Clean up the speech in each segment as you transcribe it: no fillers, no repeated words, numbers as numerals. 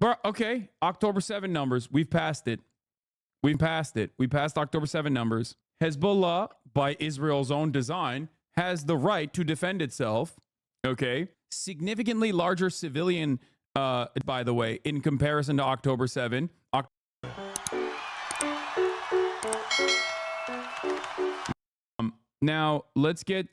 Bro, okay, October 7 numbers. We've passed it. We passed October 7 numbers. Hezbollah, by Israel's own design, has the right to defend itself. Okay. Significantly larger civilian, by the way, in comparison to October 7. Now let's get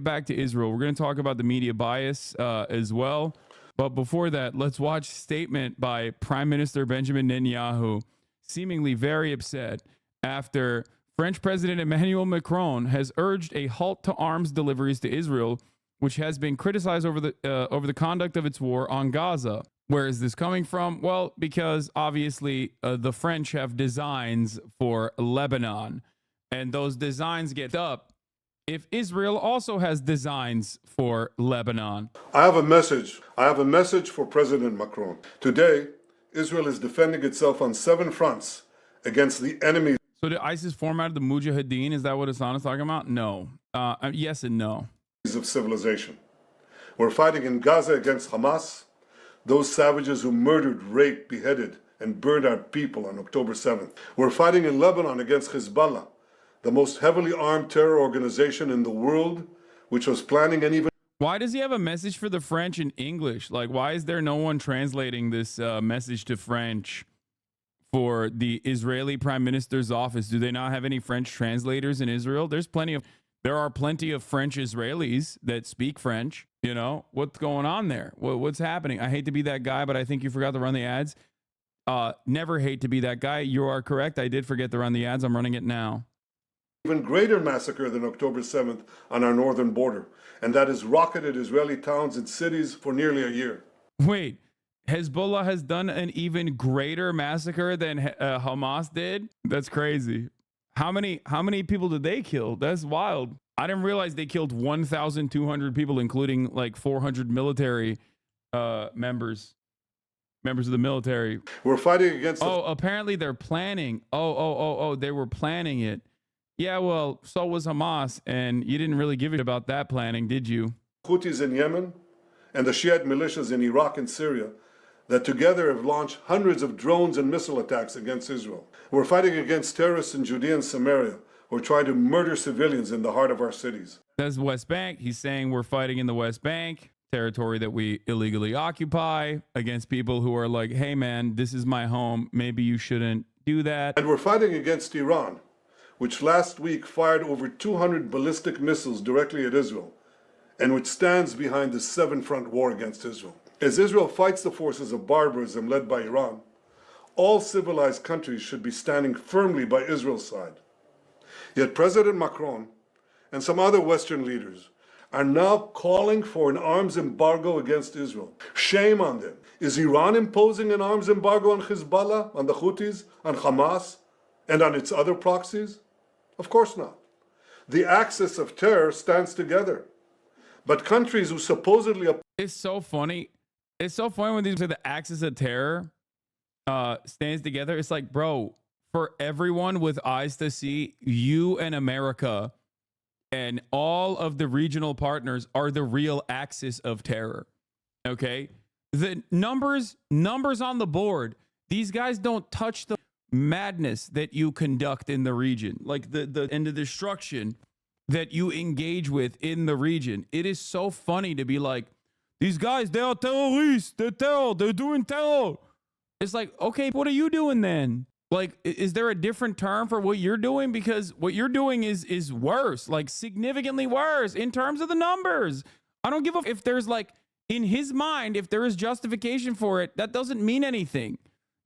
back to Israel. We're going to talk about the media bias as well. But before that, let's watch a statement by Prime Minister Benjamin Netanyahu, seemingly very upset after French President Emmanuel Macron has urged a halt to arms deliveries to Israel, which has been criticized over the conduct of its war on Gaza. Where is this coming from? Well, because obviously the French have designs for Lebanon, and those designs get up if Israel also has designs for Lebanon. I have a message for President Macron. Today, Israel is defending itself on 7 fronts against the enemy. So did ISIS form out of the Mujahideen? Is that what Hasan is talking about? No. Yes and no. Of civilization. We're fighting in Gaza against Hamas, those savages who murdered, raped, beheaded, and burned our people on October 7th. We're fighting in Lebanon against Hezbollah, the most heavily armed terror organization in the world, which was planning and even... Why does he have a message for the French in English? Like, why is there no one translating this message to French for the Israeli Prime Minister's office? Do they not have any French translators in Israel? There are plenty of French Israelis that speak French. You know, what's going on there? What's happening? I hate to be that guy, but I think you forgot to run the ads. Never hate to be that guy. You are correct. I did forget to run the ads. I'm running it now. Even greater massacre than October 7th on our northern border, and that is rocketed Israeli towns and cities for nearly a year. Wait, Hezbollah has done an even greater massacre than Hamas did? That's crazy. How many people did they kill? That's wild. I didn't realize they killed 1,200 people, including like 400 military members of the military. We're fighting against... apparently they're planning. They were planning it. Yeah, well, so was Hamas, and you didn't really give it about that planning, did you? Houthis in Yemen and the Shiite militias in Iraq and Syria that together have launched hundreds of drones and missile attacks against Israel. We're fighting against terrorists in Judea and Samaria who are trying to murder civilians in the heart of our cities. That's the West Bank. He's saying we're fighting in the West Bank, territory that we illegally occupy, against people who are like, hey man, this is my home. Maybe you shouldn't do that. And we're fighting against Iran, which last week fired over 200 ballistic missiles directly at Israel, and which stands behind the 7-front war against Israel. As Israel fights the forces of barbarism led by Iran, all civilized countries should be standing firmly by Israel's side. Yet President Macron and some other Western leaders are now calling for an arms embargo against Israel. Shame on them. Is Iran imposing an arms embargo on Hezbollah, on the Houthis, on Hamas, and on its other proxies? Of course not. The axis of terror stands together. But countries who supposedly... It's so funny. It's so funny when these say the axis of terror stands together. It's like, bro, for everyone with eyes to see, you and America and all of the regional partners are the real axis of terror. Okay? The numbers on the board, these guys don't touch the madness that you conduct in the region, like the and the destruction that you engage with in the region. It is so funny to be like, these guys, they are terrorists, they're doing terror. It's like, okay, what are you doing then? Like, is there a different term for what you're doing? Because what you're doing is worse, like significantly worse in terms of the numbers. I don't give a if there's like, in his mind, if there is justification for it, that doesn't mean anything.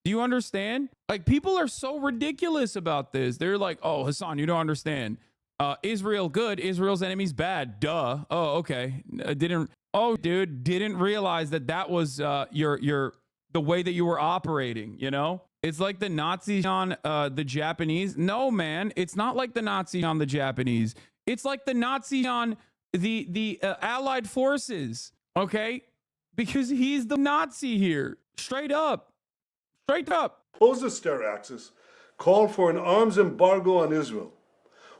Do you understand? Like, people are so ridiculous about this. They're like, oh, Hasan, you don't understand. Israel good, Israel's enemies bad. Duh. Oh, okay. Didn't realize that was the way that you were operating, you know? It's like the Nazis on the Japanese. No, man, it's not like the Nazis on the Japanese. It's like the Nazis on the Allied forces, okay? Because he's the Nazi here. Straight up. Oppose this terror axis, call for an arms embargo on Israel.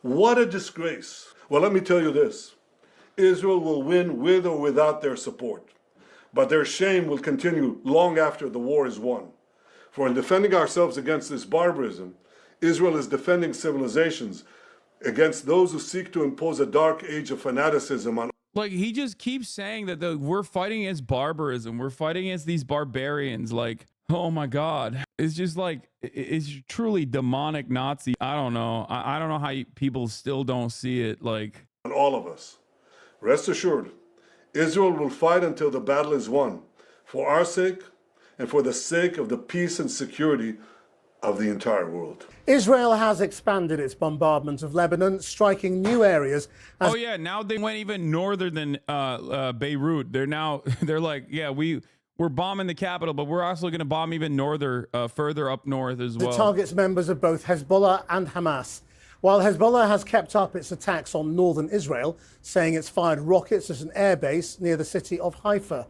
What a disgrace. Well, let me tell you this. Israel will win with or without their support. but their shame will continue long after the war is won. For in defending ourselves against this barbarism, Israel is defending civilizations against those who seek to impose a dark age of fanaticism on. Like, he just keeps saying that we're fighting against barbarism. We're fighting against these barbarians. Like, oh my God. It's just like, it's truly demonic Nazi. I don't know. I don't know how people still don't see it. Like, on all of us. Rest assured, Israel will fight until the battle is won, for our sake and for the sake of the peace and security of the entire world. Israel has expanded its bombardment of Lebanon, striking new areas. Oh yeah, now they went even northern than Beirut. They're like, yeah, we're bombing the capital, but we're also going to bomb even further up north as well. It targets members of both Hezbollah and Hamas. While Hezbollah has kept up its attacks on northern Israel, saying it's fired rockets at an airbase near the city of Haifa.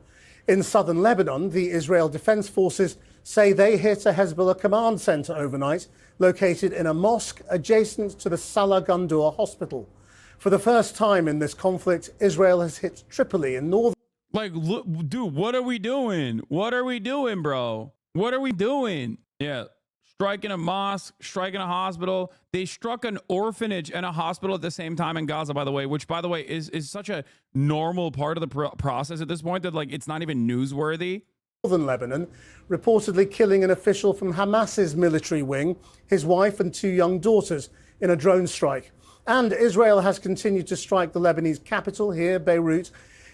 In southern Lebanon, the Israel Defense Forces say they hit a Hezbollah command center overnight, located in a mosque adjacent to the Salah Gundur hospital. For the first time in this conflict, Israel has hit Tripoli in northern. Like, look, dude, what are we doing? What are we doing, bro? What are we doing? Yeah, striking a mosque, striking a hospital. They struck an orphanage and a hospital at the same time in Gaza, by the way, which, by the way, is such a normal part of the process at this point that, like, it's not even newsworthy. Northern Lebanon, reportedly killing an official from Hamas's military wing, his wife and 2 young daughters in a drone strike. And Israel has continued to strike the Lebanese capital here, Beirut.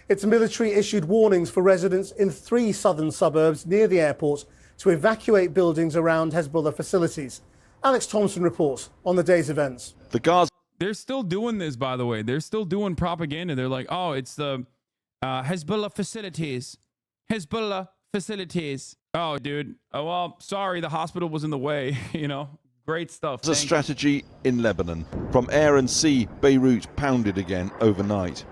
Its military issued warnings for residents in 3 southern suburbs near the airport to evacuate buildings around Hezbollah facilities. Alex Thompson reports on the day's events. They're still doing this, by the way. They're still doing propaganda. They're like, oh, it's the Hezbollah facilities. Hezbollah facilities. Oh, dude. Oh, well, sorry, the hospital was in the way. You know, great stuff. There's a strategy in Lebanon. From air and sea, Beirut pounded again overnight.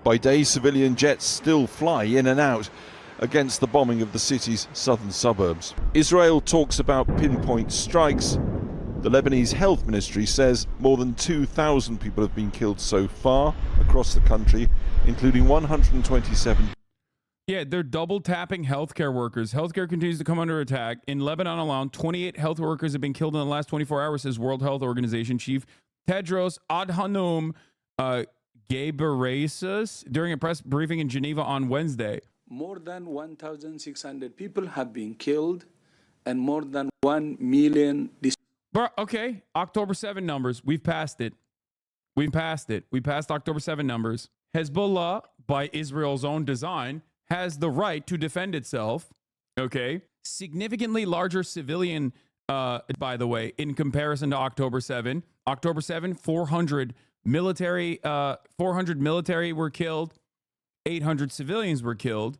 By day, civilian jets still fly in and out against the bombing of the city's southern suburbs. Israel talks about pinpoint strikes. The Lebanese health ministry says more than 2,000 people have been killed so far across the country, including 127. Yeah, they're double tapping healthcare workers. Healthcare continues to come under attack. In Lebanon alone, 28 health workers have been killed in the last 24 hours, says World Health Organization Chief Tedros Adhanom Ghebreyesus during a press briefing in Geneva on Wednesday. More than 1,600 people have been killed and more than 1 million. Bro, okay, October 7 numbers. We've passed it. We passed October 7 numbers. Hezbollah, by Israel's own design, has the right to defend itself. Okay. Significantly larger civilian, by the way, in comparison to October 7. October 7, 400 military were killed. 800 civilians were killed,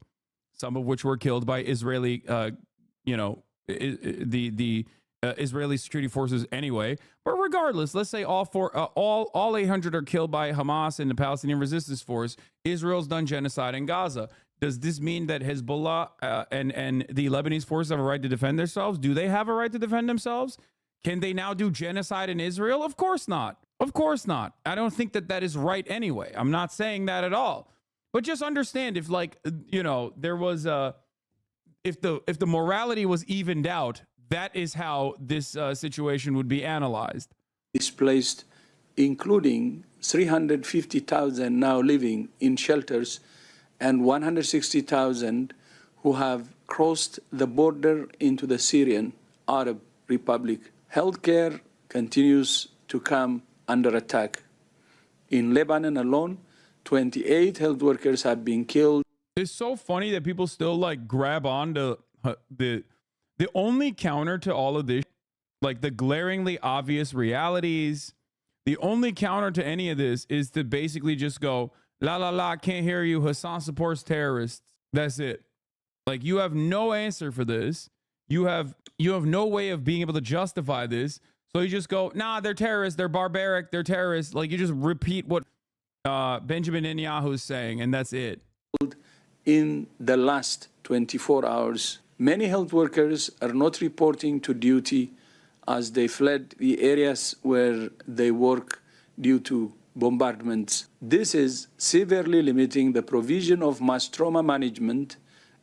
some of which were killed by Israeli, Israeli security forces anyway. But regardless, let's say all 800 are killed by Hamas and the Palestinian Resistance Force. Israel's done genocide in Gaza. Does this mean that Hezbollah and the Lebanese forces have a right to defend themselves? Do they have a right to defend themselves? Can they now do genocide in Israel? Of course not. Of course not. I don't think that is right anyway. I'm not saying that at all. But just understand, if, like, you know, there was if the morality was evened out, that is how this situation would be analyzed. Displaced, including 350,000 now living in shelters and 160,000 who have crossed the border into the Syrian Arab Republic. Healthcare continues to come under attack. In Lebanon alone, 28 health workers have been killed. It's so funny that people still, like, grab on to the only counter to all of this, like the glaringly obvious realities. The only counter to any of this is to basically just go, la la la, can't hear you. Hasan supports terrorists. That's it. Like, you have no answer for this. You have no way of being able to justify this. So you just go, nah, they're terrorists. They're barbaric. They're terrorists. Like, you just repeat what Benjamin Netanyahu is saying, and that's it. In the last 24 hours, many health workers are not reporting to duty as they fled the areas where they work due to bombardments. This is severely limiting the provision of mass trauma management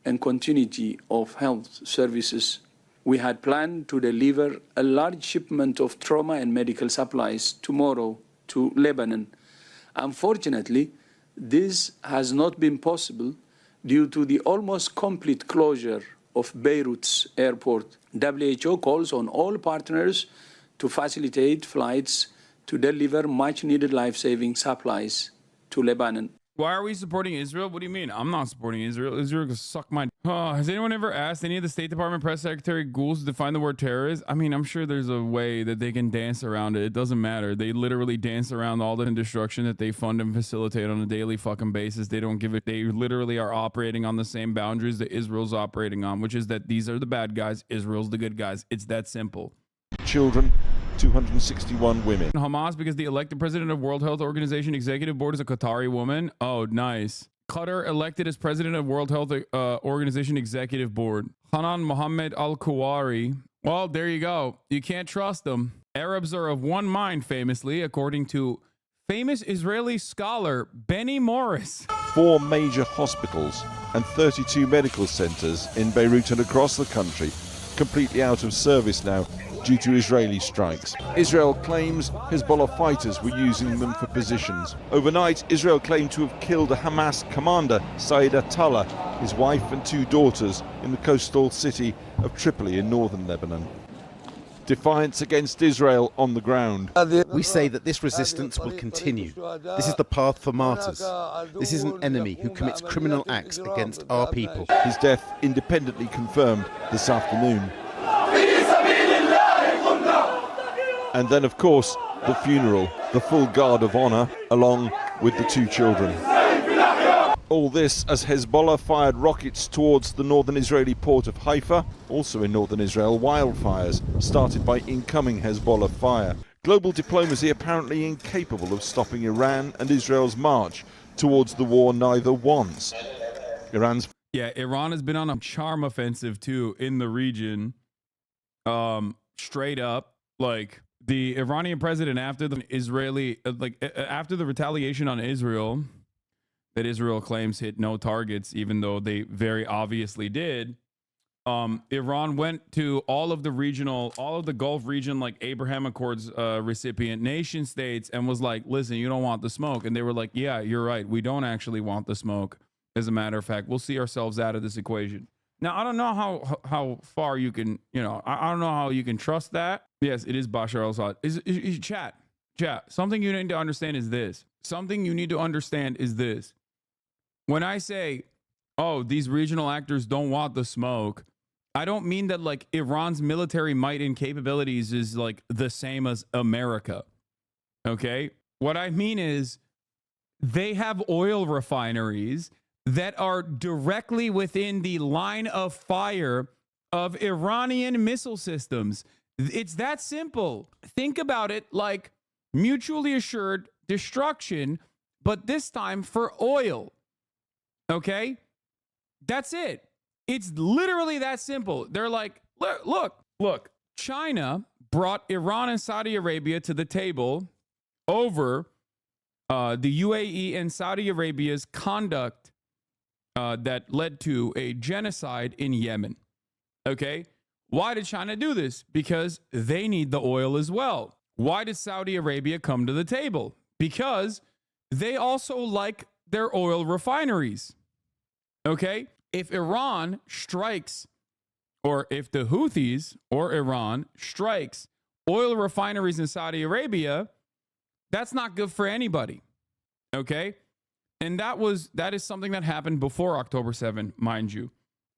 and continuity of health services. We had planned to deliver a large shipment of trauma and medical supplies tomorrow to Lebanon. Unfortunately, this has not been possible due to the almost complete closure of Beirut's airport. WHO calls on all partners to facilitate flights to deliver much-needed life-saving supplies to Lebanon. Why are we supporting Israel? What do you mean? I'm not supporting Israel. Israel can suck my... has anyone ever asked any of the State Department Press Secretary ghouls to define the word terrorist? I mean, I'm sure there's a way that they can dance around it. It doesn't matter. They literally dance around all the destruction that they fund and facilitate on a daily fucking basis. They don't give it... They literally are operating on the same boundaries that Israel's operating on, which is that these are the bad guys, Israel's the good guys. It's that simple. Children, 261 women. Hamas, because the elected president of World Health Organization Executive Board is a Qatari woman. Oh, nice. Qatar elected as president of World Health Organization Executive Board. Hanan Mohammed Al-Kuwari. Well, there you go. You can't trust them. Arabs are of one mind, famously, according to famous Israeli scholar Benny Morris. 4 major hospitals and 32 medical centers in Beirut and across the country completely out of service now due to Israeli strikes. Israel claims Hezbollah fighters were using them for positions. Overnight, Israel claimed to have killed a Hamas commander, Saeed Attallah, his wife and 2 daughters in the coastal city of Tripoli in northern Lebanon. Defiance against Israel on the ground. We say that this resistance will continue. This is the path for martyrs. This is an enemy who commits criminal acts against our people. His death independently confirmed this afternoon. And then, of course, the funeral, the full guard of honor, along with the 2 children. All this as Hezbollah fired rockets towards the northern Israeli port of Haifa, also in northern Israel. Wildfires started by incoming Hezbollah fire. Global diplomacy apparently incapable of stopping Iran and Israel's march towards the war neither wants. Iran has been on a charm offensive too in the region. Straight up, like the Iranian president after the Israeli, after the retaliation on Israel, that Israel claims hit no targets, even though they very obviously did. Iran went to all of the Gulf region, like Abraham Accords recipient nation states, and was like, listen, you don't want the smoke. And they were like, yeah, you're right. We don't actually want the smoke. As a matter of fact, we'll see ourselves out of this equation. Now, I don't know how far you can, I don't know how you can trust that. Yes, it is Bashar al-Assad. Chat. Something you need to understand is this. When I say, oh, these regional actors don't want the smoke, I don't mean that like Iran's military might and capabilities is like the same as America. Okay? What I mean is they have oil refineries that are directly within the line of fire of Iranian missile systems. It's that simple. Think about it like mutually assured destruction, but this time for oil. Okay? That's it. It's literally that simple. They're like, look, China brought Iran and Saudi Arabia to the table over the UAE and Saudi Arabia's conduct that led to a genocide in Yemen. Okay? Why did China do this? Because they need the oil as well. Why did Saudi Arabia come to the table? Because they also like their oil refineries. Okay? If Iran strikes, or if the Houthis or Iran strikes oil refineries in Saudi Arabia, that's not good for anybody. Okay? And that is something that happened before October 7, mind you.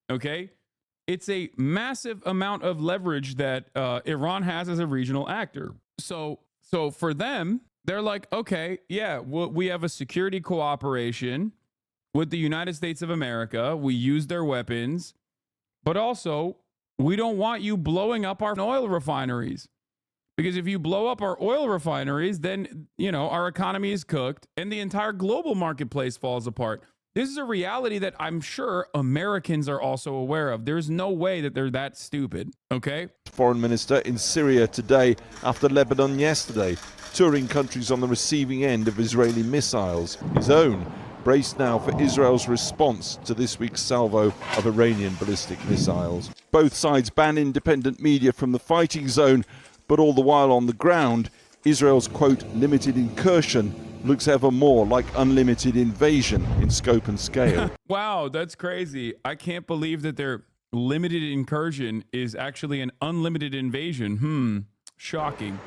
Okay? It's a massive amount of leverage that Iran has as a regional actor. So for them, they're like, okay, yeah, we have a security cooperation with the United States of America. We use their weapons, but also we don't want you blowing up our oil refineries. Because if you blow up our oil refineries, then, our economy is cooked and the entire global marketplace falls apart. This is a reality that I'm sure Americans are also aware of. There's no way that they're that stupid, okay? Foreign Minister in Syria today after Lebanon yesterday, touring countries on the receiving end of Israeli missiles. His own brace now for Israel's response to this week's salvo of Iranian ballistic missiles. Both sides ban independent media from the fighting zone, but all the while on the ground, Israel's, quote, limited incursion looks ever more like unlimited invasion in scope and scale. Wow, that's crazy. I can't believe that their limited incursion is actually an unlimited invasion. Shocking.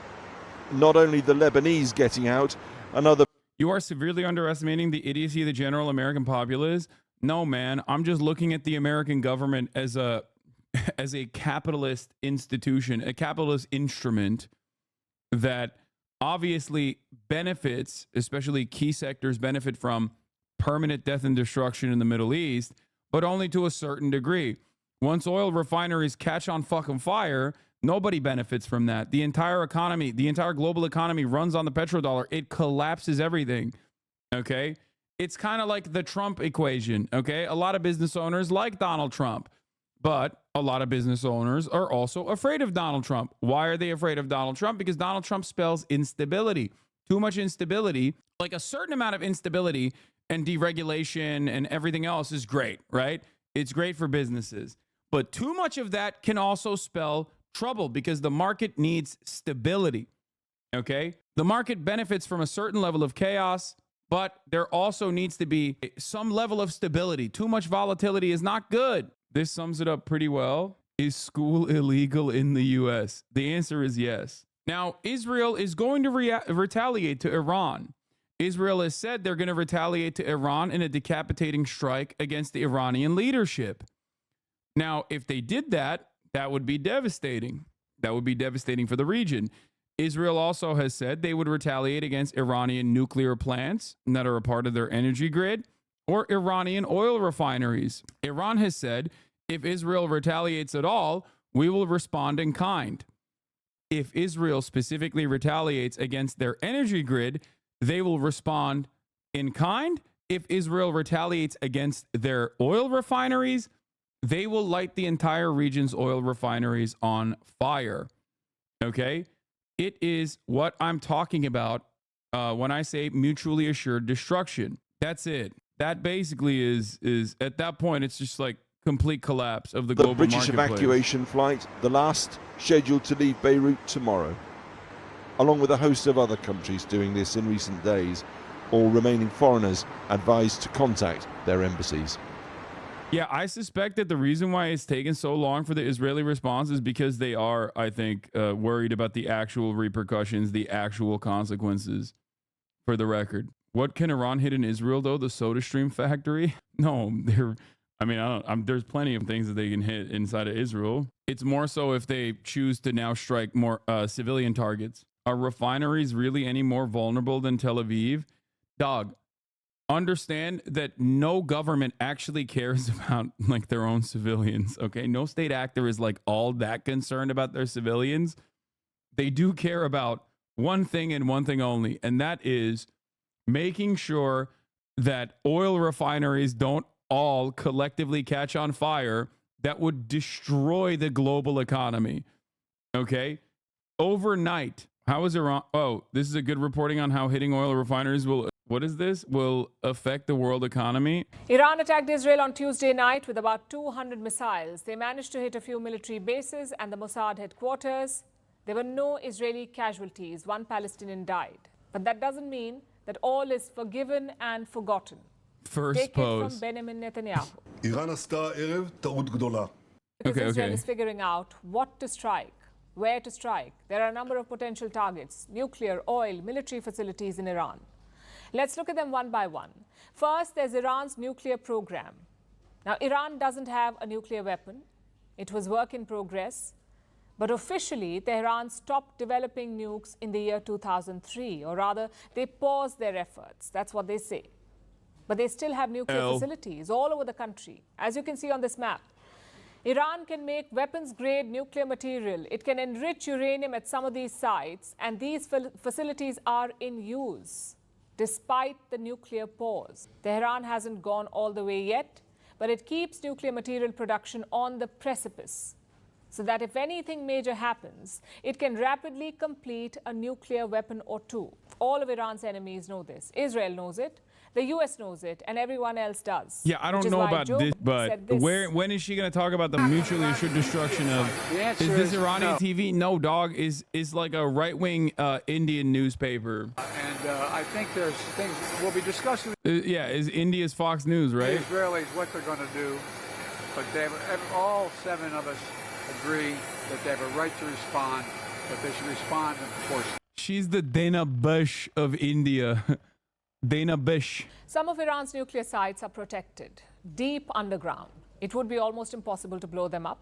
Not only the Lebanese getting out, another... You are severely underestimating the idiocy of the general American populace. No, man, I'm just looking at the American government as a capitalist institution, a capitalist instrument that obviously benefits, especially key sectors benefit from permanent death and destruction in the Middle East, but only to a certain degree. Once oil refineries catch on fucking fire, nobody benefits from that. The entire economy, the entire global economy runs on the petrodollar. It collapses everything. Okay? It's kind of like the Trump equation. Okay? A lot of business owners like Donald Trump, but a lot of business owners are also afraid of Donald Trump. Why are they afraid of Donald Trump? Because Donald Trump spells instability. Too much instability, like a certain amount of instability and deregulation and everything else is great, right? It's great for businesses. But too much of that can also spell trouble because the market needs stability. Okay? The market benefits from a certain level of chaos, but there also needs to be some level of stability. Too much volatility is not good. This sums it up pretty well. Is school illegal in the U.S.? The answer is yes. Now, Israel is going to retaliate to Iran. Israel has said they're going to retaliate to Iran in a decapitating strike against the Iranian leadership. Now, if they did that, that would be devastating. That would be devastating for the region. Israel also has said they would retaliate against Iranian nuclear plants that are a part of their energy grid or Iranian oil refineries. Iran has said if Israel retaliates at all, we will respond in kind. If Israel specifically retaliates against their energy grid, they will respond in kind. If Israel retaliates against their oil refineries, they will light the entire region's oil refineries on fire. Okay? It is what I'm talking about when I say mutually assured destruction. That's it. That basically is at that point, it's just like complete collapse of the global British marketplace. evacuation flight, the last scheduled to leave Beirut tomorrow, along with a host of other countries doing this in recent days. All remaining foreigners advised to contact their embassies. Yeah, I suspect that the reason why it's taken so long for the Israeli response is because they are, I think, worried about the actual repercussions, the actual consequences, for the record. What can Iran hit in Israel, though? The SodaStream factory? No, there's plenty of things that they can hit inside of Israel. It's more so if they choose to now strike more civilian targets. Are refineries really any more vulnerable than Tel Aviv? Dog, understand that no government actually cares about like their own civilians. Okay, no state actor is like all that concerned about their civilians. They do care about one thing and one thing only, and that is making sure that oil refineries don't all collectively catch on fire that would destroy the global economy. Okay, overnight. How is Iran? Oh, this is a good reporting on how hitting oil refineries will affect the world economy. Iran attacked Israel on Tuesday night with about 200 missiles. They managed to hit a few military bases and the Mossad headquarters. There were no Israeli casualties. One Palestinian died. But that doesn't mean that all is forgiven and forgotten. First Take pose. it from Benjamin Netanyahu. איראן עשתה הערב טעות גדולה. Because Israel is figuring out what to strike, where to strike. There are a number of potential targets: nuclear, oil, military facilities in Iran. Let's look at them one by one. First, there's Iran's nuclear program. Now, Iran doesn't have a nuclear weapon. It was work in progress. But officially, Tehran stopped developing nukes in the year 2003, or rather, they paused their efforts. That's what they say. But they still have nuclear facilities all over the country, as you can see on this map. Iran can make weapons-grade nuclear material. It can enrich uranium at some of these sites, and these facilities are in use, despite the nuclear pause. Tehran hasn't gone all the way yet, but it keeps nuclear material production on the precipice, so that if anything major happens, it can rapidly complete a nuclear weapon or two. All of Iran's enemies know this. Israel knows it, The U.S. knows it, and everyone else does. Yeah, I don't know about this, but when is she going to talk about the mutually assured destruction of? Is this Iranian TV? No, dog. Is like a right-wing Indian newspaper. And I think there's things we'll be discussing. Yeah, is India's Fox News, right? The Israelis, what they're going to do, but all 7 of us agree that they have a right to respond, but they should respond in proportion. She's the Dana Bush of India. Dana Bush. Some of Iran's nuclear sites are protected deep underground. It would be almost impossible to blow them up.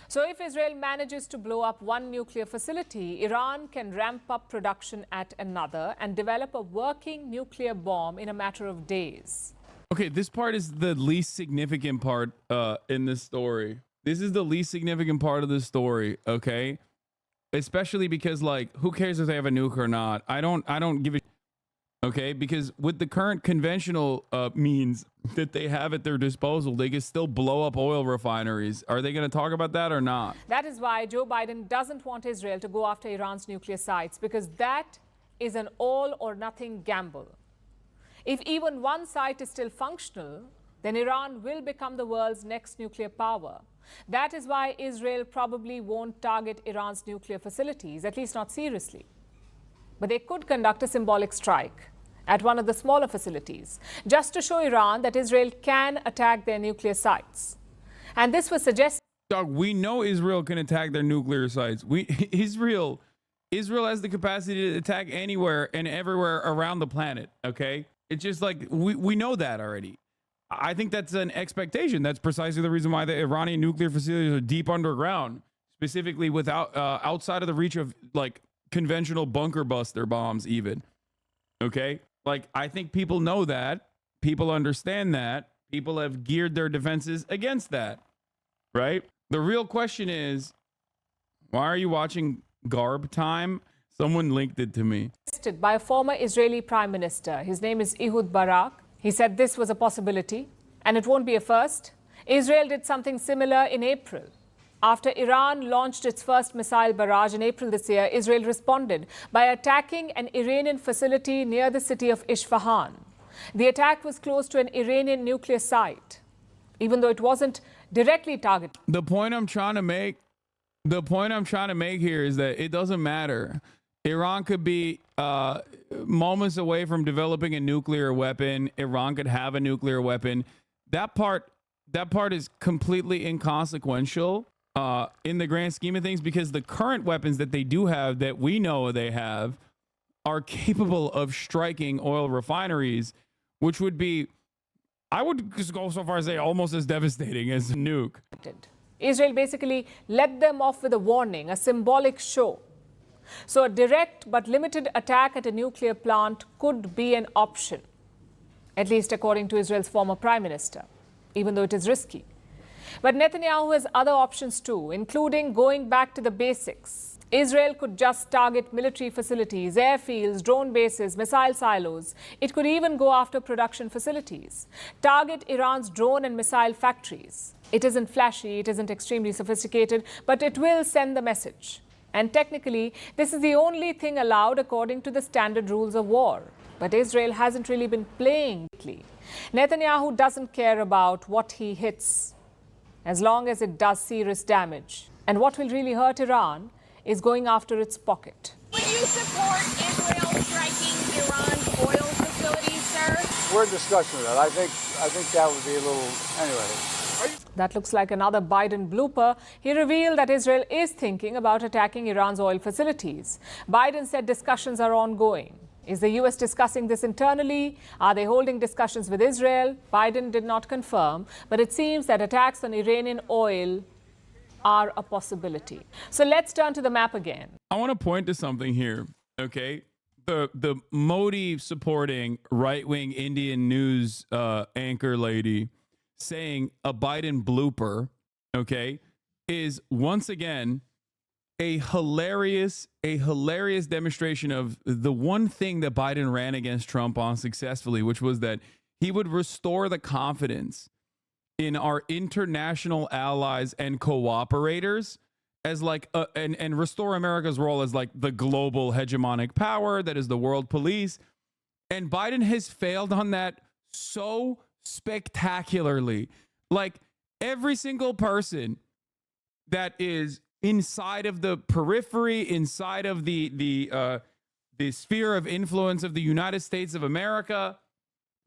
So if Israel manages to blow up one nuclear facility, Iran can ramp up production at another and develop a working nuclear bomb in a matter of days. Okay, this part is the least significant part in this story. This is the least significant part of the story, okay? Especially because, like, who cares if they have a nuke or not? I don't give a okay, because with the current conventional means that they have at their disposal, they can still blow up oil refineries. Are they going to talk about that or not? That is why Joe Biden doesn't want Israel to go after Iran's nuclear sites, because that is an all or nothing gamble. If even one site is still functional, then Iran will become the world's next nuclear power. That is why Israel probably won't target Iran's nuclear facilities, at least not seriously. But they could conduct a symbolic strike at one of the smaller facilities, just to show Iran that Israel can attack their nuclear sites. And this was suggested. Dog, we know Israel can attack their nuclear sites. Israel has the capacity to attack anywhere and everywhere around the planet, okay? It's just like, we know that already. I think that's an expectation. That's precisely the reason why the Iranian nuclear facilities are deep underground, specifically without outside of the reach of, like, conventional bunker buster bombs even, okay? Like, I think people know that. People understand that. People have geared their defenses against that, right? The real question is, why are you watching Garb Time? Someone linked it to me. By a former Israeli prime minister. His name is Ehud Barak. He said this was a possibility, and it won't be a first. Israel did something similar in April. After Iran launched its first missile barrage in April this year, Israel responded by attacking an Iranian facility near the city of Isfahan. The attack was close to an Iranian nuclear site, even though it wasn't directly targeted. The point I'm trying to make here is that it doesn't matter. Iran could be moments away from developing a nuclear weapon. Iran could have a nuclear weapon. That part is completely inconsequential in the grand scheme of things, because the current weapons that they do have, that we know they have, are capable of striking oil refineries, which would be, I would just go so far as say, almost as devastating as a nuke. Israel basically let them off with a warning, a symbolic show. So a direct but limited attack at a nuclear plant could be an option, at least according to Israel's former prime minister, even though it is risky. But Netanyahu has other options too, including going back to the basics. Israel could just target military facilities, airfields, drone bases, missile silos. It could even go after production facilities, target Iran's drone and missile factories. It isn't flashy, it isn't extremely sophisticated, but it will send the message. And technically, this is the only thing allowed according to the standard rules of war. But Israel hasn't really been playing lately. Netanyahu doesn't care about what he hits, as long as it does serious damage. And what will really hurt Iran is going after its pocket. Would you support Israel striking Iran's oil facilities, sir? We're in discussion with that. I think that would be a little, anyway. That looks like another Biden blooper. He revealed that Israel is thinking about attacking Iran's oil facilities. Biden said discussions are ongoing. Is the U.S. discussing this internally? Are they holding discussions with Israel? Biden did not confirm, but it seems that attacks on Iranian oil are a possibility. So let's turn to the map again. I want to point to something here, okay? The Modi supporting right-wing Indian news anchor lady saying a Biden blooper, okay, is once again a hilarious demonstration of the one thing that Biden ran against Trump on successfully, which was that he would restore the confidence in our international allies and cooperators as like and restore America's role as like the global hegemonic power that is the world police. And Biden has failed on that so spectacularly. Like every single person that is inside of the periphery, inside of the sphere of influence of the United States of America,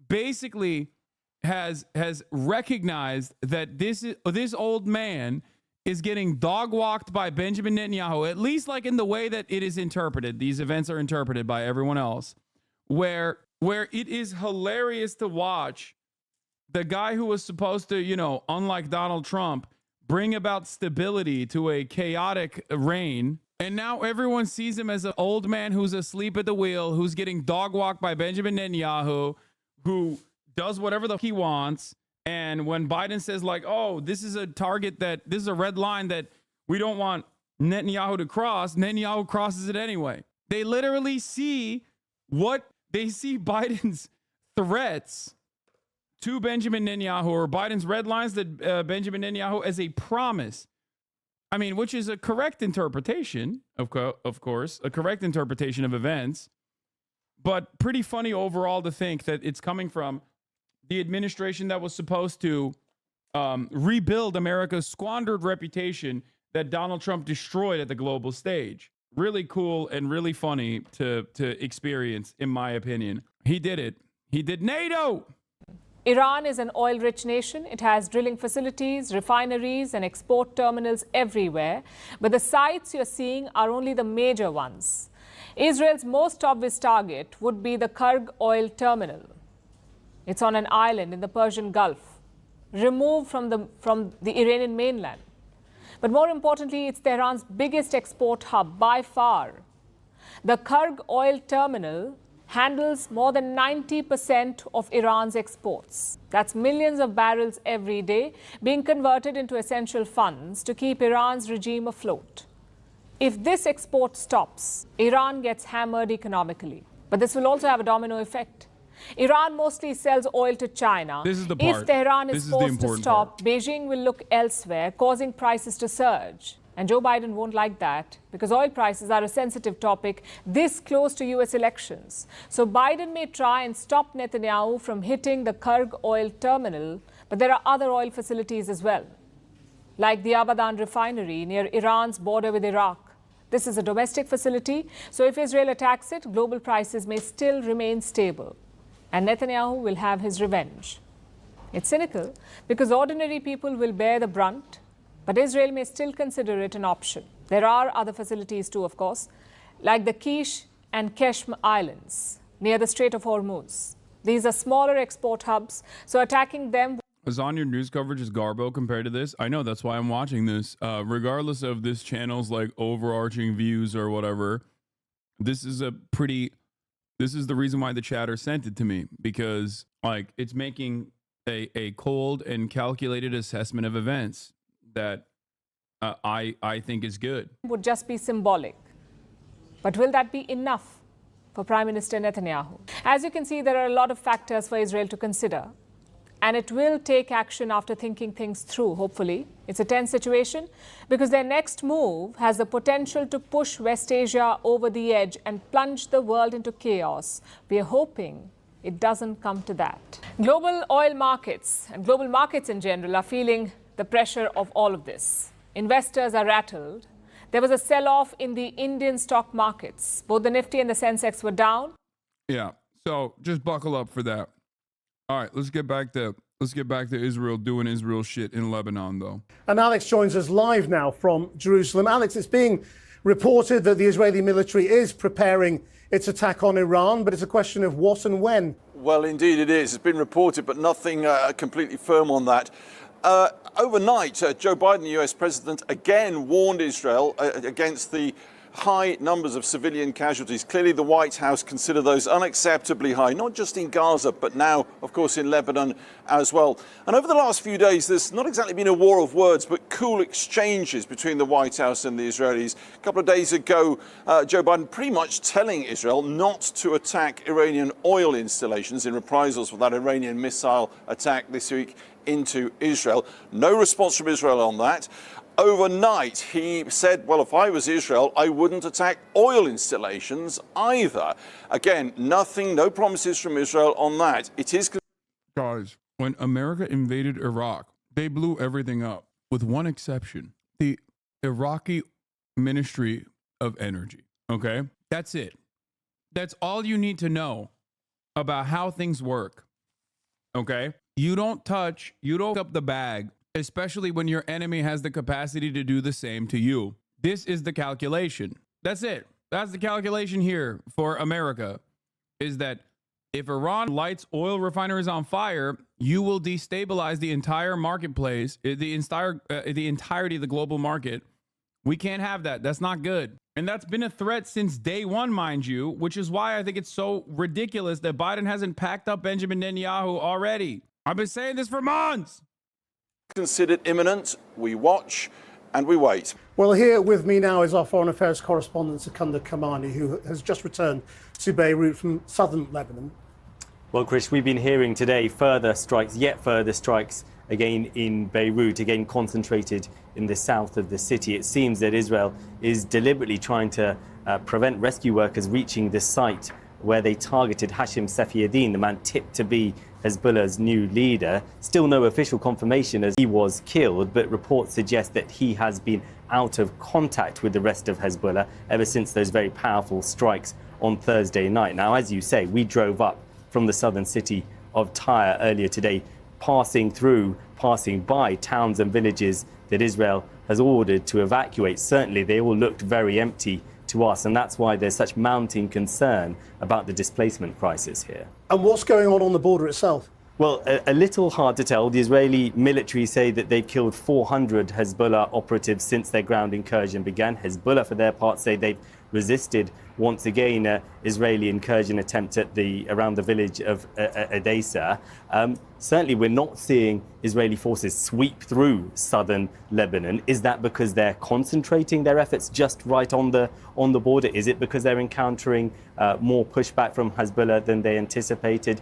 basically has recognized that this old man is getting dog walked by Benjamin Netanyahu, at least like in the way that it is interpreted. These events are interpreted by everyone else, where it is hilarious to watch the guy who was supposed to, you know, unlike Donald Trump, bring about stability to a chaotic reign. And now everyone sees him as an old man who's asleep at the wheel, who's getting dog walked by Benjamin Netanyahu, who does whatever the he wants. And when Biden says like, oh, this is a target this is a red line that we don't want Netanyahu to cross, Netanyahu crosses it anyway. They literally see Biden's threats to Benjamin Netanyahu, or Biden's red lines to Benjamin Netanyahu, as a promise. I mean, which is a correct interpretation, of course, a correct interpretation of events, but pretty funny overall to think that it's coming from the administration that was supposed to rebuild America's squandered reputation that Donald Trump destroyed at the global stage. Really cool and really funny to experience, in my opinion. He did it. He did NATO. Iran is an oil-rich nation. It has drilling facilities, refineries, and export terminals everywhere. But the sites you're seeing are only the major ones. Israel's most obvious target would be the Kurg oil terminal. It's on an island in the Persian Gulf, removed from the Iranian mainland. But more importantly, it's Tehran's biggest export hub by far. The Kurg oil terminal handles more than 90% of Iran's exports. That's millions of barrels every day being converted into essential funds to keep Iran's regime afloat. If this export stops, Iran gets hammered economically. But this will also have a domino effect. Iran mostly sells oil to China. This is the part. If Tehran is forced to stop, Beijing will look elsewhere, causing prices to surge. And Joe Biden won't like that, because oil prices are a sensitive topic this close to US elections. So Biden may try and stop Netanyahu from hitting the Kurg oil terminal, but there are other oil facilities as well, like the Abadan refinery near Iran's border with Iraq. This is a domestic facility, so if Israel attacks it, global prices may still remain stable. And Netanyahu will have his revenge. It's cynical because ordinary people will bear the brunt, but Israel may still consider it an option. There are other facilities too, of course, like the Kish and Keshm Islands near the Strait of Hormuz. These are smaller export hubs, so attacking them... Hasan, your news coverage is garbo compared to this. I know, that's why I'm watching this. Regardless of this channel's like overarching views or whatever, this is the reason why the chatter sent it to me, because like it's making a cold and calculated assessment of events that I think is good. Would just be symbolic. But will that be enough for Prime Minister Netanyahu? As you can see, there are a lot of factors for Israel to consider. And it will take action after thinking things through, hopefully. It's a tense situation because their next move has the potential to push West Asia over the edge and plunge the world into chaos. We are hoping it doesn't come to that. Global oil markets and global markets in general are feeling the pressure of all of this. Investors are rattled. There was a sell-off in the Indian stock markets. Both the Nifty and the Sensex were down. Yeah, so just buckle up for that. All right, let's get back to Israel doing Israel shit in Lebanon, though. And Alex joins us live now from Jerusalem. Alex, it's being reported that the Israeli military is preparing its attack on Iran, but it's a question of what and when. Well, indeed it is. It's been reported, but nothing completely firm on that. Overnight, Joe Biden, the US president, again warned Israel against the high numbers of civilian casualties. Clearly, the White House consider those unacceptably high, not just in Gaza, but now, of course, in Lebanon as well. And over the last few days, there's not exactly been a war of words, but cool exchanges between the White House and the Israelis. A couple of days ago, Joe Biden pretty much telling Israel not to attack Iranian oil installations in reprisals for that Iranian missile attack this week into Israel. No response from Israel on that. Overnight, he said, well, if I was Israel, I wouldn't attack oil installations either. Again, nothing, no promises from Israel on that. It is... Guys, when America invaded Iraq, they blew everything up with one exception. The Iraqi Ministry of Energy. Okay? That's it. That's all you need to know about how things work. Okay? You don't up the bag, especially when your enemy has the capacity to do the same to you. This is the calculation. That's it. That's the calculation here for America, is that if Iran lights oil refineries on fire, you will destabilize the entire marketplace, the entirety of the global market. We can't have that. That's not good. And that's been a threat since day one, mind you, which is why I think it's so ridiculous that Biden hasn't packed up Benjamin Netanyahu already. I've been saying this for months. Considered imminent, we watch and we wait. Well, here with me now is our foreign affairs correspondent, Secunda Kamani, who has just returned to Beirut from southern Lebanon. Well, Chris, we've been hearing today further strikes, yet further strikes again in Beirut, again concentrated in the south of the city. It seems that Israel is deliberately trying to prevent rescue workers reaching the site where they targeted Hashim Safieddine, the man tipped to be Hezbollah's new leader. Still no official confirmation as he was killed, but reports suggest that he has been out of contact with the rest of Hezbollah ever since those very powerful strikes on Thursday night. Now, as you say, we drove up from the southern city of Tyre earlier today, passing by towns and villages that Israel has ordered to evacuate. Certainly, they all looked very empty to us, and that's why there's such mounting concern about the displacement crisis here. And what's going on the border itself? Well, a little hard to tell. The Israeli military say that they've killed 400 Hezbollah operatives since their ground incursion began. Hezbollah, for their part, say they've resisted once again an Israeli incursion attempt around the village of Edessa. Certainly, we're not seeing Israeli forces sweep through southern Lebanon. Is that because they're concentrating their efforts just right on the border? Is it because they're encountering more pushback from Hezbollah than they anticipated?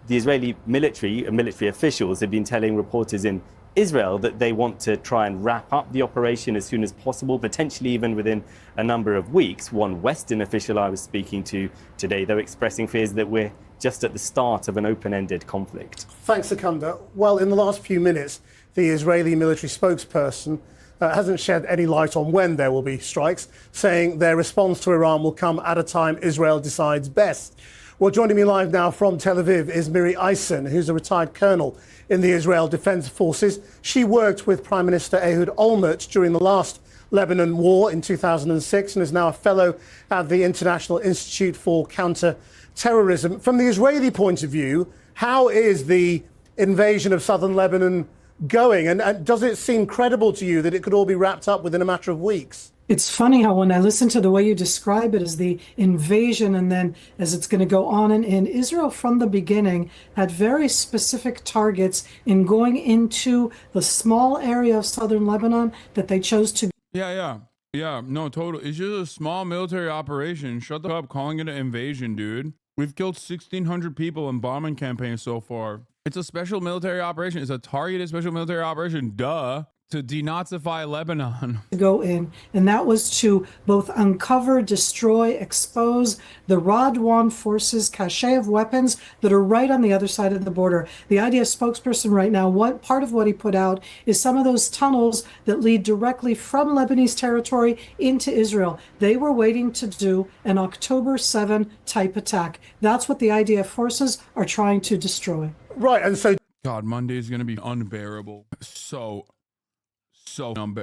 The Israeli military officials have been telling reporters in Israel that they want to try and wrap up the operation as soon as possible, potentially even within a number of weeks. One Western official I was speaking to today, though, expressing fears that we're just at the start of an open-ended conflict. Thanks, Secunda. Well, in the last few minutes, the Israeli military spokesperson hasn't shed any light on when there will be strikes, saying their response to Iran will come at a time Israel decides best. Well, joining me live now from Tel Aviv is Miri Eisen, who's a retired colonel in the Israel Defense Forces. She worked with Prime Minister Ehud Olmert during the last Lebanon war in 2006 and is now a fellow at the International Institute for Counter-Terrorism. From the Israeli point of view, how is the invasion of southern Lebanon going? And does it seem credible to you that it could all be wrapped up within a matter of weeks? It's funny how when I listen to the way you describe it as the invasion and then as it's going to go on and in, Israel from the beginning had very specific targets in going into the small area of southern Lebanon that they chose to. Yeah, no, totally. It's just a small military operation. Shut the fuck up calling it an invasion, dude. We've killed 1,600 people in bombing campaigns so far. It's a special military operation. It's a targeted special military operation. Duh. To denazify Lebanon. To go in, and that was to both uncover, destroy, expose the Radwan forces, cache of weapons that are right on the other side of the border. The IDF spokesperson right now, part of what he put out is some of those tunnels that lead directly from Lebanese territory into Israel. They were waiting to do an October 7 type attack. That's what the IDF forces are trying to destroy. Right, and so... God, Monday is going to be unbearable.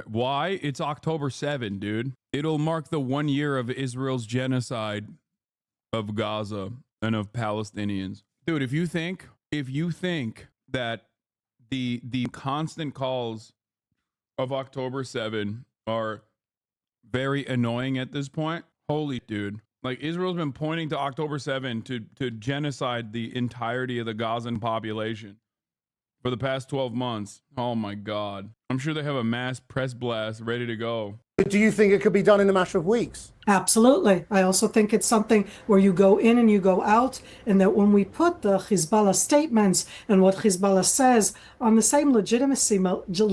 Why? It's October 7, dude. It'll mark the 1 year of Israel's genocide of Gaza and of Palestinians. Dude, if you think that the constant calls of October 7 are very annoying at this point, holy dude. Like, Israel's been pointing to October 7 to genocide the entirety of the Gazan population for the past 12 months. Oh my God. I'm sure they have a mass press blast ready to go. Do you think it could be done in a matter of weeks? Absolutely. I also think it's something where you go in and you go out, and that when we put the Hezbollah statements and what Hezbollah says on the same legitimacy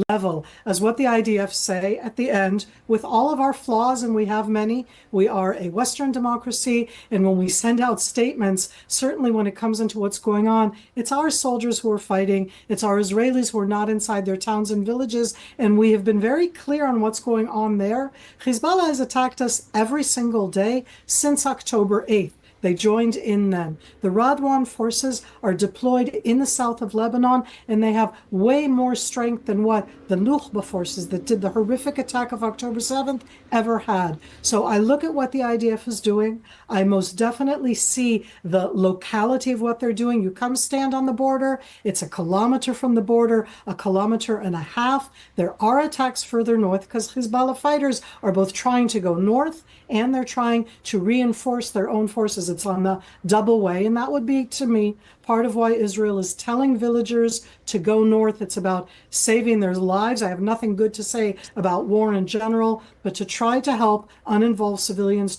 level as what the IDF say at the end, with all of our flaws, and we have many, we are a Western democracy, and when we send out statements, certainly when it comes into what's going on, it's our soldiers who are fighting, it's our Israelis who are not inside their towns and villages, and we have been very clear on what's going on there. Hezbollah has attacked us every single day since October 8th. They joined in then. The Radwan forces are deployed in the south of Lebanon, and they have way more strength than what the Nukhba forces that did the horrific attack of October 7th ever had. So I look at what the IDF is doing. I most definitely see the locality of what they're doing. You come stand on the border. It's a kilometer from the border, a kilometer and a half. There are attacks further north because Hezbollah fighters are both trying to go north and they're trying to reinforce their own forces. It's on the double way, and that would be, to me, part of why Israel is telling villagers to go north. It's about saving their lives. I have nothing good to say about war in general, but to try to help uninvolved civilians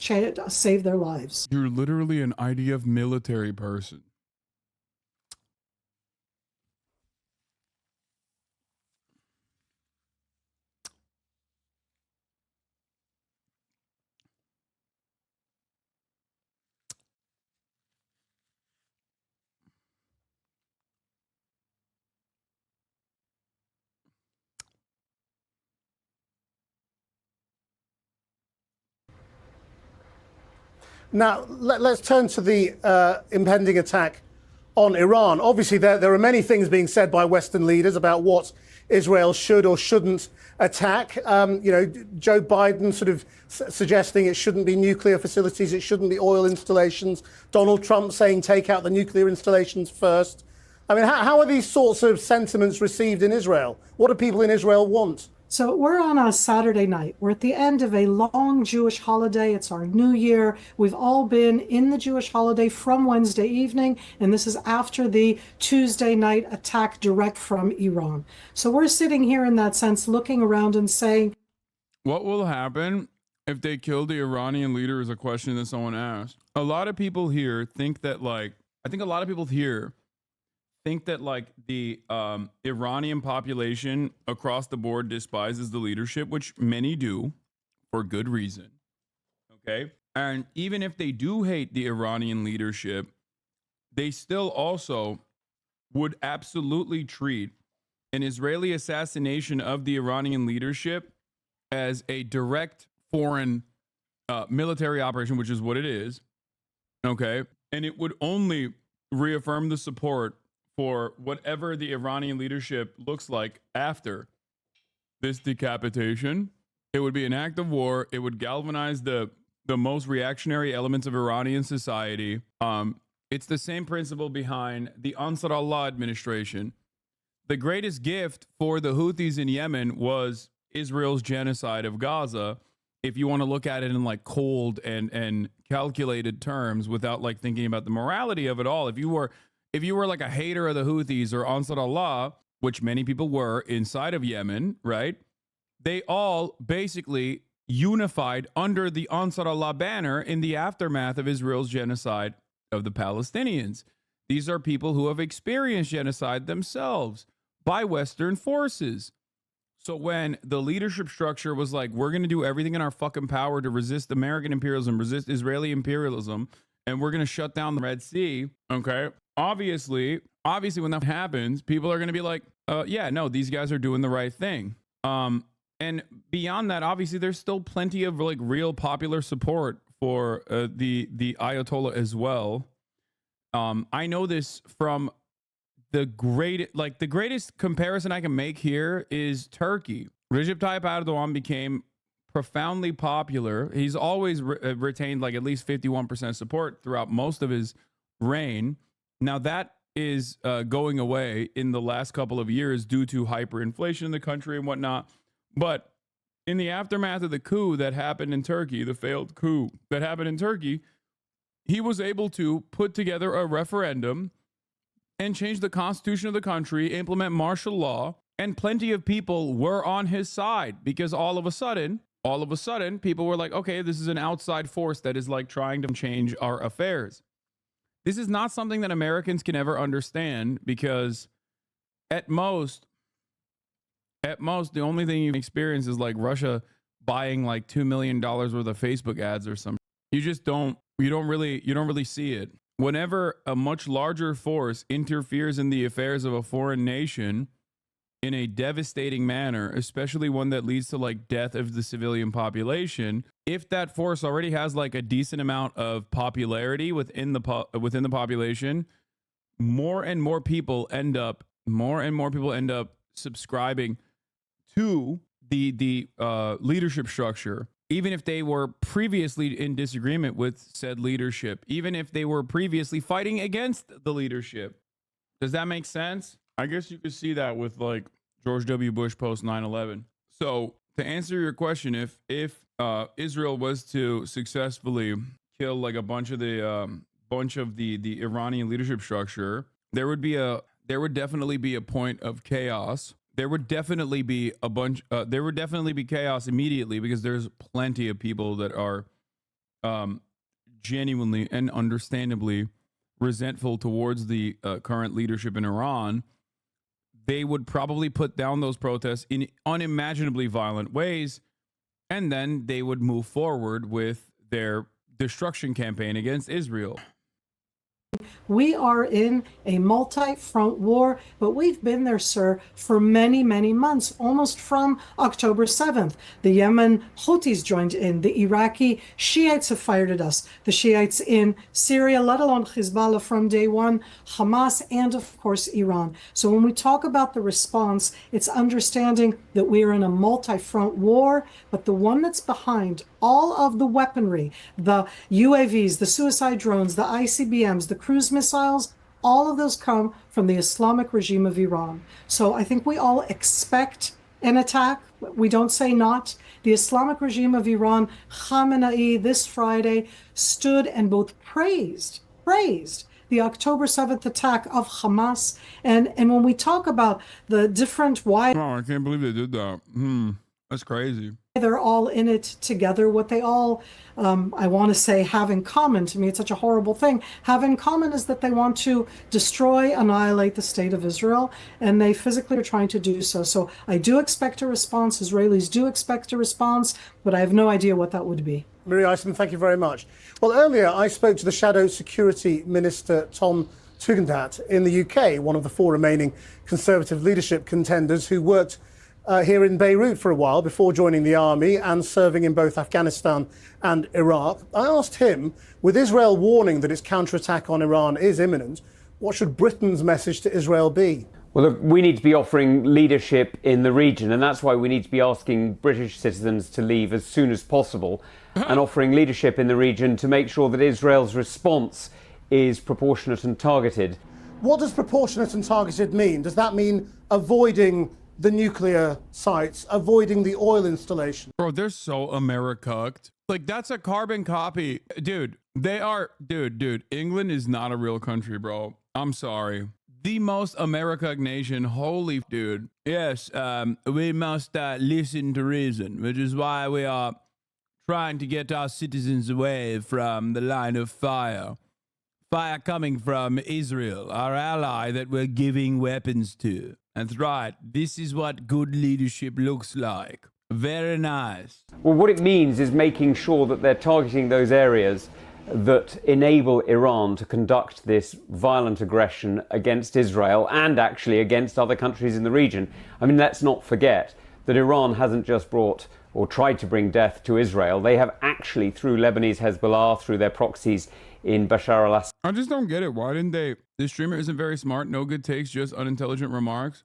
save their lives. You're literally an IDF military person. Now, let's turn to the impending attack on Iran. Obviously, there are many things being said by Western leaders about what Israel should or shouldn't attack. Joe Biden sort of suggesting it shouldn't be nuclear facilities, it shouldn't be oil installations. Donald Trump saying take out the nuclear installations first. I mean, how are these sorts of sentiments received in Israel? What do people in Israel want? So we're on a Saturday night. We're at the end of a long Jewish holiday. It's our New Year. We've all been in the Jewish holiday from Wednesday evening, and this is after the Tuesday night attack direct from Iran. So we're sitting here in that sense, looking around and saying, what will happen if they kill the Iranian leader is a question that someone asked. A lot of people here think that the Iranian population across the board despises the leadership, which many do for good reason. Okay. And even if they do hate the Iranian leadership, they still also would absolutely treat an Israeli assassination of the Iranian leadership as a direct foreign military operation, which is what it is. Okay. And it would only reaffirm the support for whatever the Iranian leadership looks like after this decapitation. It would be an act of war. It would galvanize the most reactionary elements of Iranian society. It's the same principle behind the Ansar Allah administration. The greatest gift for the Houthis in Yemen was Israel's genocide of Gaza. If you want to look at it in like cold and calculated terms without like thinking about the morality of it all, if you were like a hater of the Houthis or Ansar Allah, which many people were inside of Yemen, right? They all basically unified under the Ansar Allah banner in the aftermath of Israel's genocide of the Palestinians. These are people who have experienced genocide themselves by Western forces. So when the leadership structure was like, we're going to do everything in our fucking power to resist American imperialism, resist Israeli imperialism, and we're going to shut down the Red Sea, okay? Obviously, when that happens, people are going to be like, yeah, no, these guys are doing the right thing. And beyond that, obviously, there's still plenty of like real popular support for the Ayatollah as well. I know this from the greatest comparison I can make here is Turkey. Recep Tayyip Erdogan became profoundly popular. He's always retained like at least 51% support throughout most of his reign. Now that is going away in the last couple of years due to hyperinflation in the country and whatnot. But in the aftermath of the coup that happened in Turkey, the failed coup that happened in Turkey, he was able to put together a referendum and change the constitution of the country, implement martial law, And plenty of people were on his side because all of a sudden, people were like, okay, this is an outside force that is like trying to change our affairs. This is not something that Americans can ever understand because at most, the only thing you experience is like Russia buying like $2 million worth of Facebook ads or something. You don't really see it. Whenever a much larger force interferes in the affairs of a foreign nation in a devastating manner, especially one that leads to like death of the civilian population, if that force already has like a decent amount of popularity within the population, more and more people end up subscribing to the leadership structure, even if they were previously in disagreement with said leadership, even if they were previously fighting against the leadership. Does that make sense? I guess you could see that with like George W. Bush post 9/11. So to answer your question, if Israel was to successfully kill like a bunch of the Iranian leadership structure, there would definitely be a point of chaos. There would definitely be chaos immediately because there's plenty of people that are genuinely and understandably resentful towards the current leadership in Iran. They would probably put down those protests in unimaginably violent ways, and then they would move forward with their destruction campaign against Israel. We are in a multi-front war, but we've been there, sir, for many, many months, almost from October 7th. The Yemen Houthis joined in. The Iraqi Shiites have fired at us. The Shiites in Syria, let alone Hezbollah from day one, Hamas, and of course, Iran. So when we talk about the response, it's understanding that we are in a multi-front war, but the one that's behind all of the weaponry, the UAVs, the suicide drones, the ICBMs, the cruise missiles, all of those come from the Islamic regime of Iran. So I think we all expect an attack. We don't say not. The Islamic regime of Iran, Khamenei, this Friday stood and both praised the October 7th attack of Hamas. And when we talk about the different why... Oh, I can't believe they did that. That's crazy. They're all in it together. What they all, I want to say, have in common, to me, it's such a horrible thing, have in common is that they want to destroy, annihilate the state of Israel, and they physically are trying to do so. So I do expect a response. Israelis do expect a response, but I have no idea what that would be. Marie Eisman, thank you very much. Well, earlier I spoke to the Shadow Security Minister, Tom Tugendhat, in the UK, one of the four remaining Conservative leadership contenders who worked here in Beirut for a while before joining the army and serving in both Afghanistan and Iraq. I asked him, with Israel warning that its counterattack on Iran is imminent, what should Britain's message to Israel be? Well, look, we need to be offering leadership in the region, and that's why we need to be asking British citizens to leave as soon as possible and offering leadership in the region to make sure that Israel's response is proportionate and targeted. What does proportionate and targeted mean? Does that mean avoiding the nuclear sites, avoiding the oil installation? Bro, they're so America-cucked. Like, that's a carbon copy. Dude, England is not a real country, bro. I'm sorry. The most America-cucked nation, holy dude. Yes, we must listen to reason, which is why we are trying to get our citizens away from the line of fire. Fire coming from Israel, our ally that we're giving weapons to. That's right. This is what good leadership looks like. Very nice. Well, what it means is making sure that they're targeting those areas that enable Iran to conduct this violent aggression against Israel and actually against other countries in the region. I mean, let's not forget that Iran hasn't just brought or tried to bring death to Israel. They have actually, through Lebanese Hezbollah, through their proxies in Bashar al-Assad. I just don't get it. Why didn't they? This streamer isn't very smart. No good takes, just unintelligent remarks.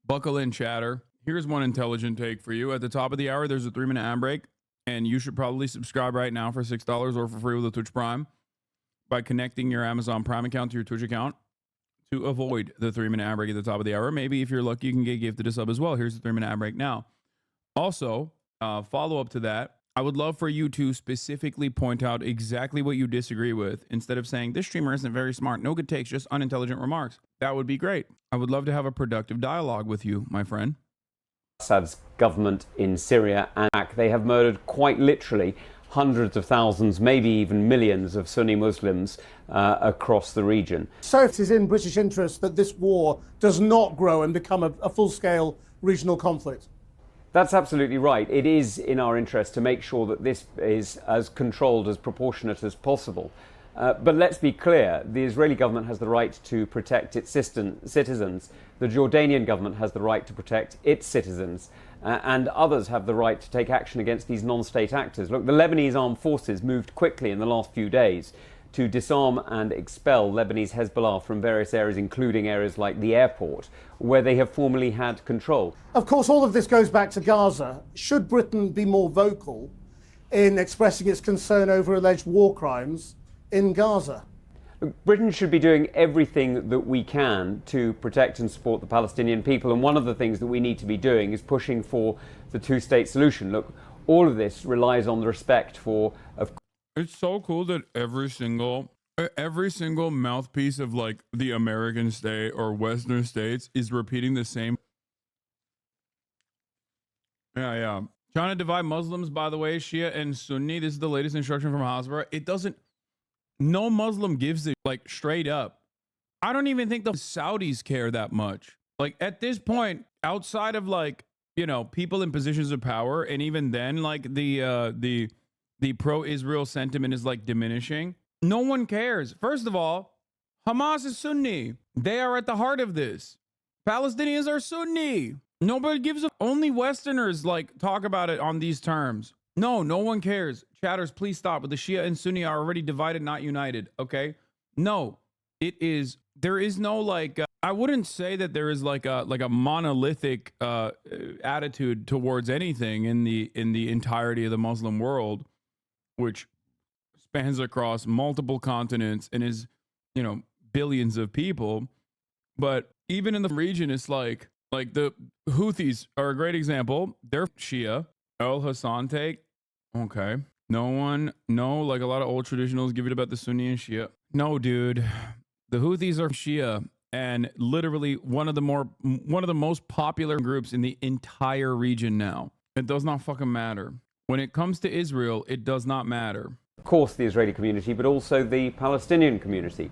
Buckle in, chatter. Here's one intelligent take for you. At the top of the hour, there's a 3-minute ad break, and you should probably subscribe right now for $6 or for free with a Twitch Prime by connecting your Amazon Prime account to your Twitch account to avoid the 3-minute ad break at the top of the hour. Maybe if you're lucky, you can get gifted a sub as well. Here's the 3-minute ad break now. Also, follow up to that, I would love for you to specifically point out exactly what you disagree with instead of saying, this streamer isn't very smart, no good takes, just unintelligent remarks. That would be great. I would love to have a productive dialogue with you, my friend. Assad's government in Syria and Iraq, they have murdered quite literally hundreds of thousands, maybe even millions of Sunni Muslims across the region. So it is in British interest that this war does not grow and become a full-scale regional conflict. That's absolutely right. It is in our interest to make sure that this is as controlled, as proportionate as possible. But let's be clear, the Israeli government has the right to protect its citizens. The Jordanian government has the right to protect its citizens. And others have the right to take action against these non-state actors. Look, the Lebanese armed forces moved quickly in the last few days to disarm and expel Lebanese Hezbollah from various areas, including areas like the airport, where they have formerly had control. Of course, all of this goes back to Gaza. Should Britain be more vocal in expressing its concern over alleged war crimes in Gaza? Britain should be doing everything that we can to protect and support the Palestinian people. And one of the things that we need to be doing is pushing for the two-state solution. Look, all of this relies on the respect for... It's so cool that every single mouthpiece of like the American state or Western states is repeating the same. Yeah. Trying to divide Muslims, by the way, Shia and Sunni. This is the latest instruction from Hasbara. It doesn't... No Muslim gives it, like, straight up. I don't even think the Saudis care that much. Like, at this point, outside of, like, you know, people in positions of power, and even then, like, the pro-Israel sentiment is, like, diminishing. No one cares. First of all, Hamas is Sunni. They are at the heart of this. Palestinians are Sunni. Nobody gives a... Only Westerners, like, talk about it on these terms. No one cares. Chatters, please stop. But the Shia and Sunni are already divided, not united. Okay? No, there is no like, I wouldn't say that there is like a monolithic attitude towards anything in the entirety of the Muslim world, which spans across multiple continents and is, you know, billions of people. But even in the region, it's like the Houthis are a great example. They're Shia. Hasan take. Okay. Like a lot of old traditionals give it about the Sunni and Shia. No, dude. The Houthis are Shia and literally one of the most popular groups in the entire region now. It does not fucking matter. When it comes to Israel, it does not matter. Of course, the Israeli community, but also the Palestinian community.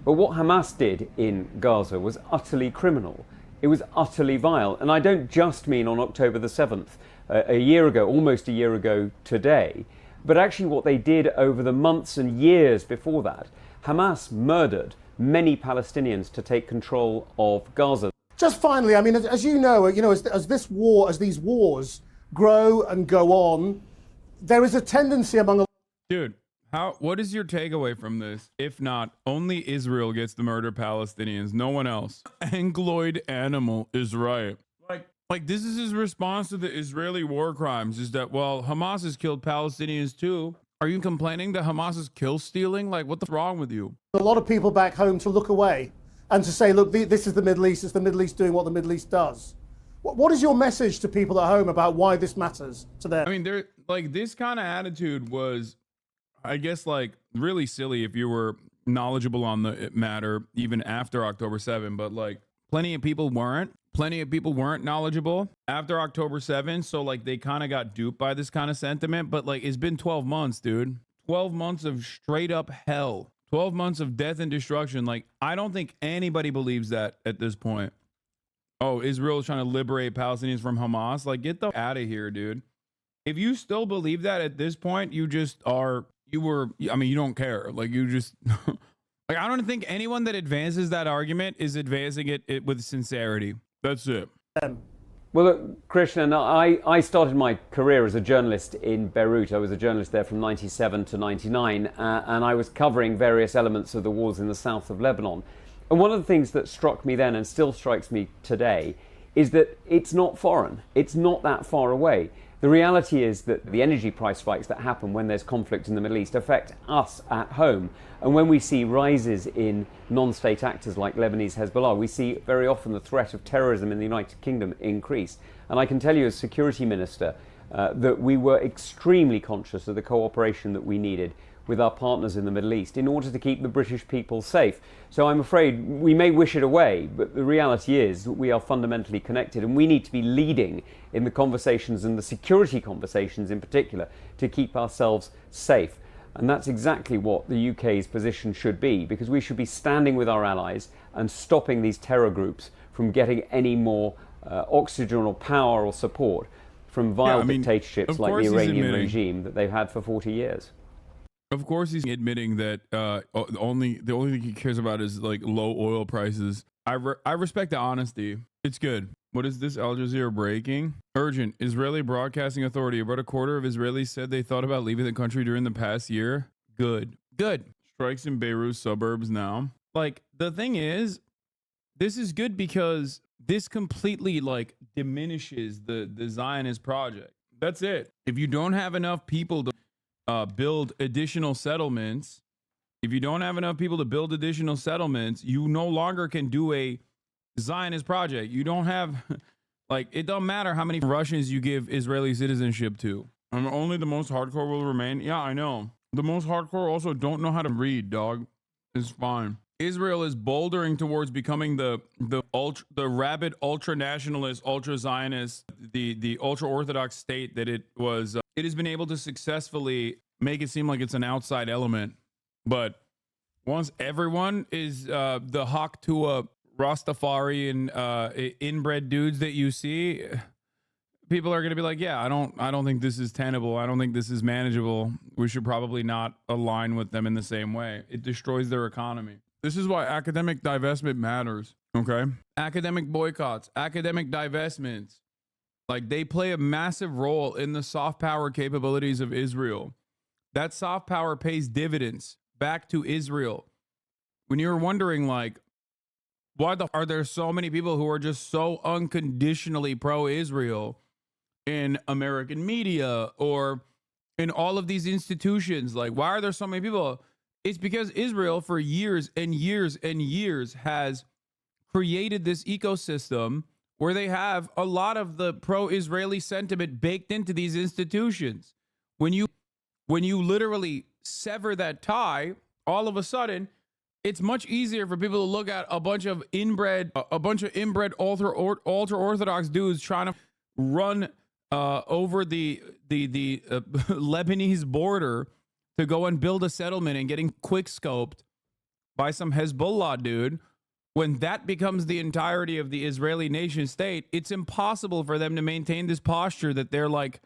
But what Hamas did in Gaza was utterly criminal. It was utterly vile. And I don't just mean on October the 7th. Almost a year ago today, but actually what they did over the months and years before that. Hamas murdered many Palestinians to take control of Gaza. Just finally, I mean, as you know, as these wars grow and go on, there is a tendency among... Dude, what is your takeaway from this? If not, only Israel gets to murder Palestinians, no one else. Angloid animal is right. Like, this is his response to the Israeli war crimes, is that, well, Hamas has killed Palestinians too. Are you complaining that Hamas is kill stealing? Like, what's wrong with you? A lot of people back home to look away and to say, look, this is the Middle East. It's the Middle East doing what the Middle East does. What is your message to people at home about why this matters to them? I mean, this kind of attitude was, I guess, like, really silly if you were knowledgeable on the matter even after October 7, but, like, plenty of people weren't. Plenty of people weren't knowledgeable after October 7, so like they kind of got duped by this kind of sentiment. But like, it's been 12 months, dude. 12 months of straight up hell. 12 months of death and destruction. Like, I don't think anybody believes that at this point. Oh, Israel is trying to liberate Palestinians from Hamas. Like, get the out of here, dude. If you still believe that at this point, you don't care. Like, you just... Like, I don't think anyone that advances that argument is advancing it with sincerity. That's it. Well, look, Christian, I started my career as a journalist in Beirut. I was a journalist there from 97 to 99, and I was covering various elements of the wars in the south of Lebanon. And one of the things that struck me then and still strikes me today is that it's not foreign. It's not that far away. The reality is that the energy price spikes that happen when there's conflict in the Middle East affect us at home. And when we see rises in non-state actors like Lebanese Hezbollah, we see very often the threat of terrorism in the United Kingdom increase. And I can tell you as Security Minister, that we were extremely conscious of the cooperation that we needed with our partners in the Middle East in order to keep the British people safe. So I'm afraid we may wish it away, but the reality is that we are fundamentally connected, and we need to be leading in the conversations, and the security conversations in particular, to keep ourselves safe. And that's exactly what the UK's position should be, because we should be standing with our allies and stopping these terror groups from getting any more oxygen or power or support from vile dictatorships like the Iranian regime that they've had for 40 years. Of course, he's admitting that the only thing he cares about is like low oil prices. I respect the honesty. It's good. What is this? Al Jazeera breaking? Urgent. Israeli Broadcasting Authority. About a quarter of Israelis said they thought about leaving the country during the past year. Good. Good. Strikes in Beirut suburbs now. Like, the thing is, this is good because this completely like diminishes the Zionist project. That's it. If you don't have enough people to build additional settlements, you no longer can do a Zionist project. You don't have, like, it don't matter how many Russians you give Israeli citizenship to. And only the most hardcore will remain. Yeah, I know. The most hardcore also don't know how to read, dog. It's fine. Israel is bouldering towards becoming the rabid ultra-nationalist, ultra-Zionist, the ultra-Orthodox state that it was. It has been able to successfully make it seem like it's an outside element. But once everyone is the hawk to a Rastafari and inbred dudes that you see, people are going to be like, yeah, I don't think this is tenable. I don't think this is manageable. We should probably not align with them in the same way. It destroys their economy. This is why academic divestment matters, okay? Academic boycotts, academic divestments, like they play a massive role in the soft power capabilities of Israel. That soft power pays dividends back to Israel. When you're wondering, like, why are there so many people who are just so unconditionally pro-Israel in American media or in all of these institutions? Like, why are there so many people? It's because Israel for years and years and years has created this ecosystem where they have a lot of the pro-Israeli sentiment baked into these institutions. When you literally sever that tie, all of a sudden, it's much easier for people to look at a bunch of inbred ultra-Orthodox dudes trying to run over the Lebanese border to go and build a settlement and getting quick scoped by some Hezbollah dude. When that becomes the entirety of the Israeli nation state, it's impossible for them to maintain this posture that they're like,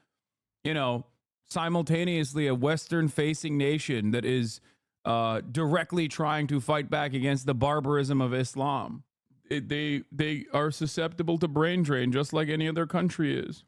you know, simultaneously a Western-facing nation that is directly trying to fight back against the barbarism of Islam. They are susceptible to brain drain just like any other country is.